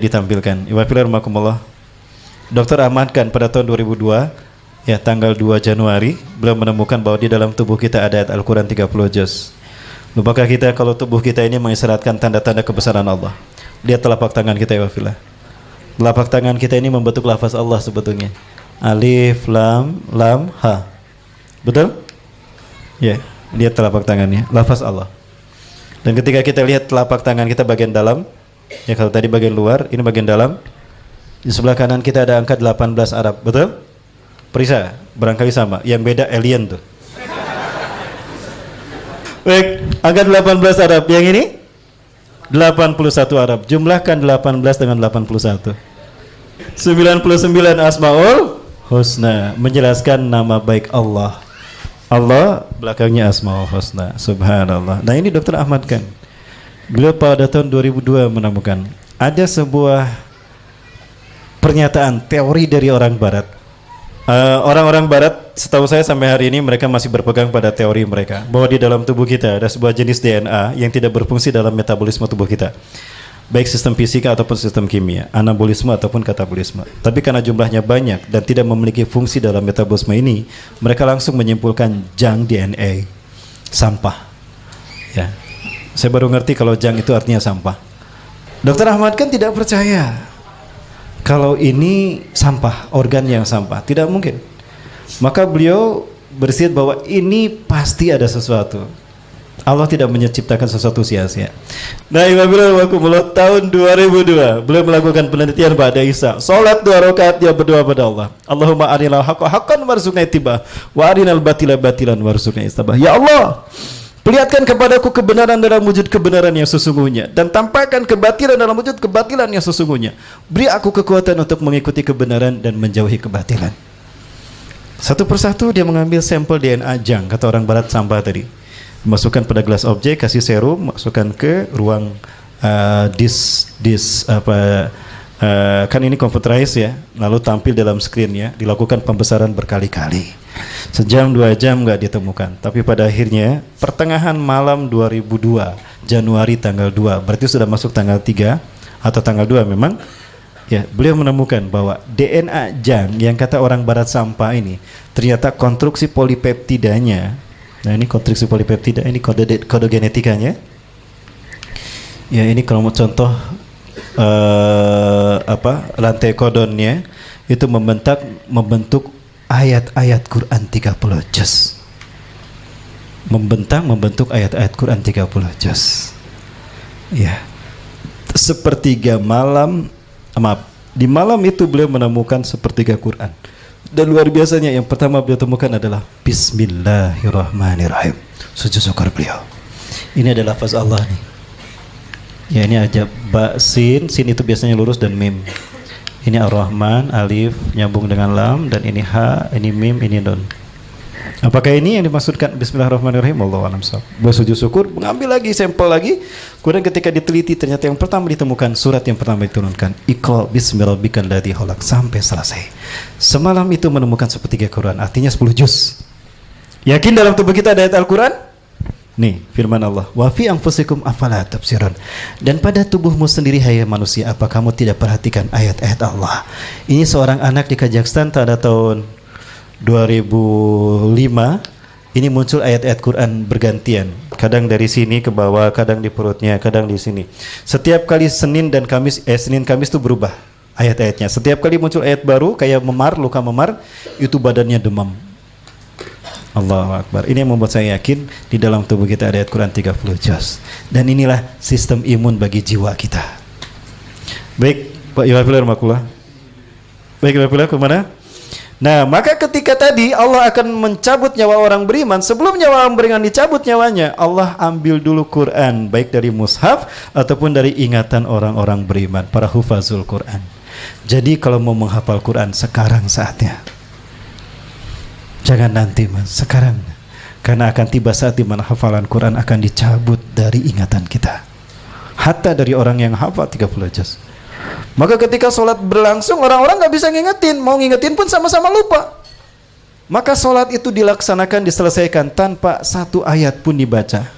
ditampilkan. Iwafilarmakumullah. Dr. Ahmad Khan pada tahun 2002, ya tanggal 2 Januari, beliau menemukan bahwa di dalam tubuh kita ada ayat Al-Quran 30 juz. Lupakah kita kalau tubuh kita ini mengisyaratkan tanda-tanda kebesaran Allah? Lihat telapak tangan kita, Iwafillah. Telapak tangan kita ini membentuk lafaz Allah sebetulnya. Alif, lam, lam, ha. Betul? Ya, lihat telapak tangannya, lafaz Allah. Dan ketika kita lihat telapak tangan kita bagian dalam, ya kalau tadi bagian luar, ini bagian dalam. Di sebelah kanan kita ada angka 18 Arab, betul? Perisa, barangkali sama. Yang beda alien tuh. Baik, angka 18 Arab. Yang ini 81 Arab. Jumlahkan 18 dengan 81. 99 Asmaul Husna, menjelaskan nama baik Allah. Allah belakangnya Asmaul Husna. Subhanallah. Nah, ini Dr. Ahmad Khan. Beliau pada tahun 2002 menemukan ada sebuah pernyataan teori dari orang barat. Orang-orang barat setahu saya sampai hari ini mereka masih berpegang pada teori mereka bahwa di dalam tubuh kita ada sebuah jenis DNA yang tidak berfungsi dalam metabolisme tubuh kita, baik sistem fisika ataupun sistem kimia, anabolisme ataupun katabolisme. Tapi karena jumlahnya banyak dan tidak memiliki fungsi dalam metabolisme ini, mereka langsung menyimpulkan junk DNA, sampah. Ya, saya baru ngerti kalau junk itu artinya sampah. Dr. Ahmad kan tidak percaya kalau ini sampah, organ yang sampah, tidak mungkin. Maka beliau bersiat bahwa ini pasti ada sesuatu. Allah tidak menciptakan sesuatu sia-sia. Nah, Iwabillahiwakumullah, tahun 2002 beliau melakukan penelitian pada Isa. Salat 2 rakaat dia berdoa pada Allah. Allahumma arinal haqqa haqqan warzuqna ittiba'ah wa arinal batila batilan warzuqna ijtinabah. Ya Allah, perlihatkan kepadaku kebenaran dalam wujud kebenaran yang sesungguhnya dan tampakkan kebatilan dalam wujud kebatilan yang sesungguhnya. Beri aku kekuatan untuk mengikuti kebenaran dan menjauhi kebatilan. Satu persatu dia mengambil sampel DNA jang, kata orang barat, sampah tadi, masukkan pada gelas objek, kasih serum, masukkan ke ruang kan ini computerized ya, lalu tampil dalam screen ya, dilakukan pembesaran berkali-kali. Sejam 2 jam nggak ditemukan, tapi pada akhirnya pertengahan malam 2002 Januari tanggal 2, berarti sudah masuk tanggal 3 atau tanggal 2 memang ya, beliau menemukan bahwa DNA jang yang kata orang barat sampah ini ternyata konstruksi polipeptidanya. Nah, ini konstruksi polipeptida, ini kode genetikanya. Ya, ini kalau mau contoh rantai kodonnya itu membentuk ayat-ayat Quran 30 juz. Membentuk ayat-ayat Quran 30 juz. Ya. Sepertiga malam, di malam itu beliau menemukan sepertiga Quran. Dan luar biasanya yang pertama beliau temukan adalah Bismillahirrahmanirrahim. Sujud syukur beliau. Ini adalah lafaz Allah nih. Ya, ini aja ba, sin itu biasanya lurus dan mim. Ini ar-Rahman, alif nyambung dengan lam, dan ini ha, ini mim, ini don. Apakah ini yang dimaksudkan Bismillahirrahmanirrahim? Allahu a'lam shawab. Bersujud syukur, mengambil lagi sampel lagi. Kemudian ketika diteliti ternyata yang pertama ditemukan surat yang pertama diturunkan, Iqra bismi rabbikal ladzi khalaq, sampai selesai. Semalam itu menemukan sepertiga Quran, artinya 10 juz. Yakin dalam tubuh kita ada ayat Al-Quran? Nih firman Allah, wa fi anfusikum afala tubsirun. Dan pada tubuhmu sendiri hai manusia, apa kamu tidak perhatikan ayat-ayat Allah? Ini seorang anak di Kazakhstan pada tahun 2005 ini muncul ayat-ayat Quran bergantian, kadang dari sini ke bawah, kadang di perutnya, kadang di sini. Setiap kali Senin Kamis itu berubah ayat-ayatnya. Setiap kali muncul ayat baru kayak luka memar, itu badannya demam. Allahu Akbar. Ini yang membuat saya yakin di dalam tubuh kita ada ayat Quran 30 juz. Dan inilah sistem imun bagi jiwa kita. Baik, Pak Iwafilah Rahmatullah. Baik, Iwafilah kemana? Nah, maka ketika tadi Allah akan mencabut nyawa orang beriman, sebelum nyawa orang beriman dicabut nyawanya, Allah ambil dulu Quran, baik dari mushaf ataupun dari ingatan orang-orang beriman, para hufazul Quran. Jadi kalau mau menghafal Quran, sekarang saatnya. Jangan nanti, Mas, sekarang. Karena akan tiba saat di mana hafalan Quran akan dicabut dari ingatan kita. Hatta dari orang yang hafal 30 juz. Maka ketika sholat berlangsung, orang-orang gak bisa ngingetin. Mau ngingetin pun sama-sama lupa. Maka sholat itu dilaksanakan, diselesaikan tanpa satu ayat pun dibaca.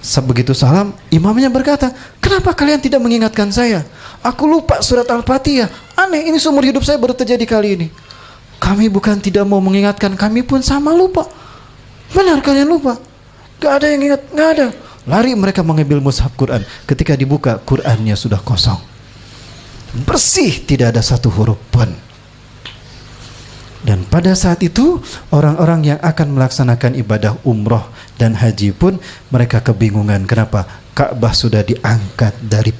Begitu salam, imamnya berkata, kenapa kalian tidak mengingatkan saya? Aku lupa surat Al-Fatihah. Aneh, ini seumur hidup saya baru terjadi kali ini. Kami bukan tidak mau mengingatkan, kami pun sama lupa. Benar kalian lupa? Gak ada yang ingat, gak ada. Lari mereka mengambil mushaf Quran. Ketika dibuka, Qurannya sudah kosong. Bersih, tidak ada satu huruf pun. Dan pada saat itu orang-orang yang akan melaksanakan ibadah umroh dan haji pun mereka kebingungan. Kenapa? Ka'bah sudah diangkat dari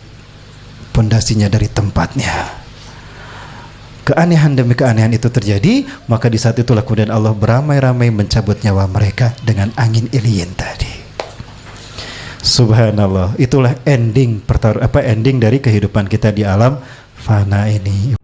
pondasinya, dari tempatnya. Keanehan demi keanehan itu terjadi. Maka di saat itulah kemudian Allah beramai-ramai mencabut nyawa mereka dengan angin ilyin tadi. Subhanallah. Itulah ending ending dari kehidupan kita di alam fana ini.